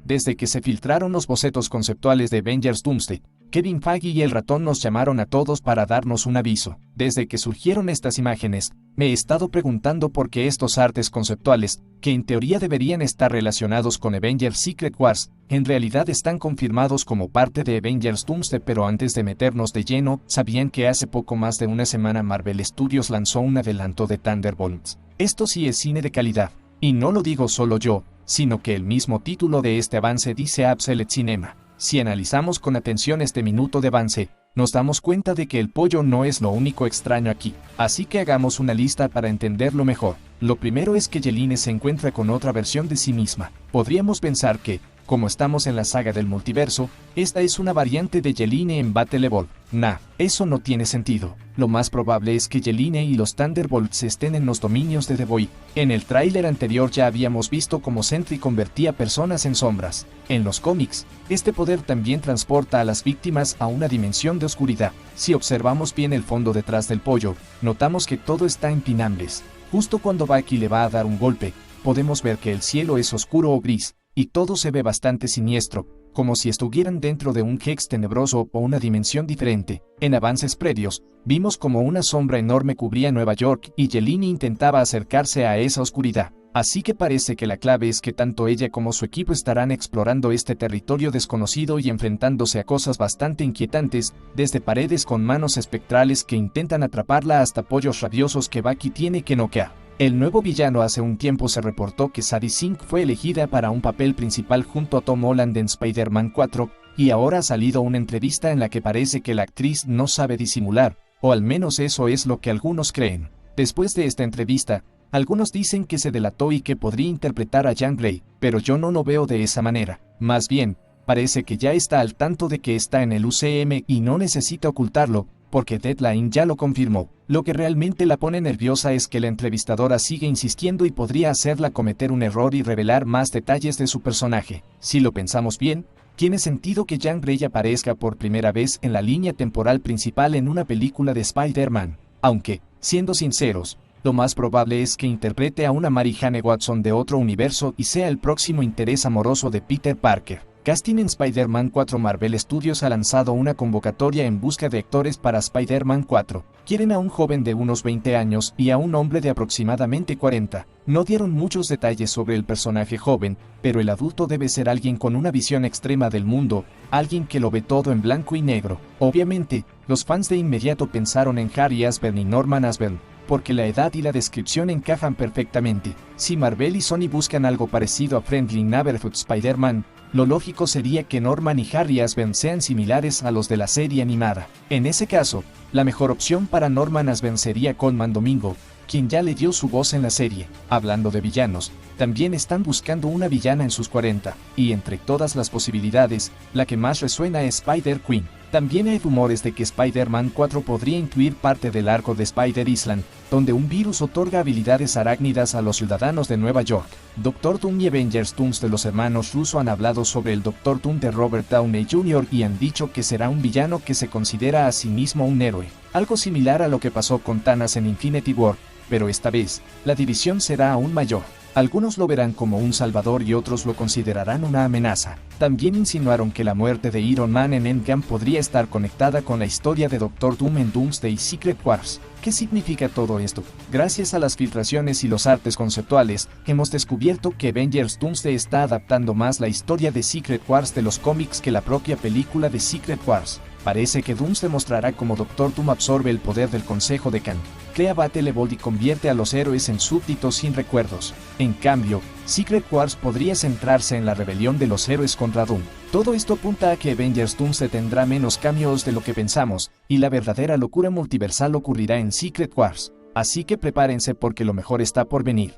Desde que se filtraron los bocetos conceptuales de Avengers Doomsday, Kevin Feige y el ratón nos llamaron a todos para darnos un aviso. Desde que surgieron estas imágenes, me he estado preguntando por qué estos artes conceptuales, que en teoría deberían estar relacionados con Avengers Secret Wars, en realidad están confirmados como parte de Avengers Doomsday. Pero antes de meternos de lleno, ¿sabían que hace poco más de una semana Marvel Studios lanzó un adelanto de Thunderbolts? Esto sí es cine de calidad, y no lo digo solo yo, sino que el mismo título de este avance dice Absolute Cinema. Si analizamos con atención este minuto de avance, nos damos cuenta de que el pollo no es lo único extraño aquí, así que hagamos una lista para entenderlo mejor. Lo primero es que Yelena se encuentra con otra versión de sí misma. Podríamos pensar que, como estamos en la saga del multiverso, esta es una variante de Yelena en Battle Evolve. Nah, eso no tiene sentido. Lo más probable es que Yelena y los Thunderbolts estén en los dominios de The Void. En el tráiler anterior ya habíamos visto cómo Sentry convertía personas en sombras. En los cómics, este poder también transporta a las víctimas a una dimensión de oscuridad. Si observamos bien el fondo detrás del pollo, notamos que todo está en pinambres. Justo cuando Bucky le va a dar un golpe, podemos ver que el cielo es oscuro o gris, y todo se ve bastante siniestro, como si estuvieran dentro de un Hex tenebroso o una dimensión diferente. En avances previos, vimos como una sombra enorme cubría Nueva York y Yelena intentaba acercarse a esa oscuridad. Así que parece que la clave es que tanto ella como su equipo estarán explorando este territorio desconocido y enfrentándose a cosas bastante inquietantes, desde paredes con manos espectrales que intentan atraparla hasta pollos rabiosos que Bucky tiene que noquear. El nuevo villano. Hace un tiempo se reportó que Sadie Sink fue elegida para un papel principal junto a Tom Holland en Spider-Man 4, y ahora ha salido una entrevista en la que parece que la actriz no sabe disimular, o al menos eso es lo que algunos creen. Después de esta entrevista, algunos dicen que se delató y que podría interpretar a Jean Grey, pero yo no lo veo de esa manera. Más bien, parece que ya está al tanto de que está en el UCM y no necesita ocultarlo, porque Deadline ya lo confirmó. Lo que realmente la pone nerviosa es que la entrevistadora sigue insistiendo y podría hacerla cometer un error y revelar más detalles de su personaje. Si lo pensamos bien, tiene sentido que Jean Grey aparezca por primera vez en la línea temporal principal en una película de Spider-Man, aunque, siendo sinceros, lo más probable es que interprete a una Mary Jane Watson de otro universo y sea el próximo interés amoroso de Peter Parker. Casting en Spider-Man 4. Marvel Studios ha lanzado una convocatoria en busca de actores para Spider-Man 4. Quieren a un joven de unos 20 años y a un hombre de aproximadamente 40. No dieron muchos detalles sobre el personaje joven, pero el adulto debe ser alguien con una visión extrema del mundo, alguien que lo ve todo en blanco y negro. Obviamente, los fans de inmediato pensaron en Harry Asborn y Norman Osborn, porque la edad y la descripción encajan perfectamente. Si Marvel y Sony buscan algo parecido a Friendly Neighborhood Spider-Man, lo lógico sería que Norman y Harry Asborn sean similares a los de la serie animada. En ese caso, la mejor opción para Norman Asborn sería Colman Domingo, quien ya le dio su voz en la serie. Hablando de villanos, también están buscando una villana en sus 40, y entre todas las posibilidades, la que más resuena es Spider-Queen. También hay rumores de que Spider-Man 4 podría incluir parte del arco de Spider-Island, donde un virus otorga habilidades arácnidas a los ciudadanos de Nueva York. Doctor Doom y Avengers Doomsday. Los hermanos Russo han hablado sobre el Doctor Doom de Robert Downey Jr. y han dicho que será un villano que se considera a sí mismo un héroe, algo similar a lo que pasó con Thanos en Infinity War, pero esta vez, la división será aún mayor. Algunos lo verán como un salvador y otros lo considerarán una amenaza. También insinuaron que la muerte de Iron Man en Endgame podría estar conectada con la historia de Doctor Doom en Doomsday Secret Wars. ¿Qué significa todo esto? Gracias a las filtraciones y los artes conceptuales, hemos descubierto que Avengers Doomsday está adaptando más la historia de Secret Wars de los cómics que la propia película de Secret Wars. Parece que Doomsday mostrará cómo Doctor Doom absorbe el poder del Consejo de Kang, crea Battle Evolve y convierte a los héroes en súbditos sin recuerdos. En cambio, Secret Wars podría centrarse en la rebelión de los héroes contra Doom. Todo esto apunta a que Avengers Doomsday tendrá menos cameos de lo que pensamos, y la verdadera locura multiversal ocurrirá en Secret Wars. Así que prepárense porque lo mejor está por venir.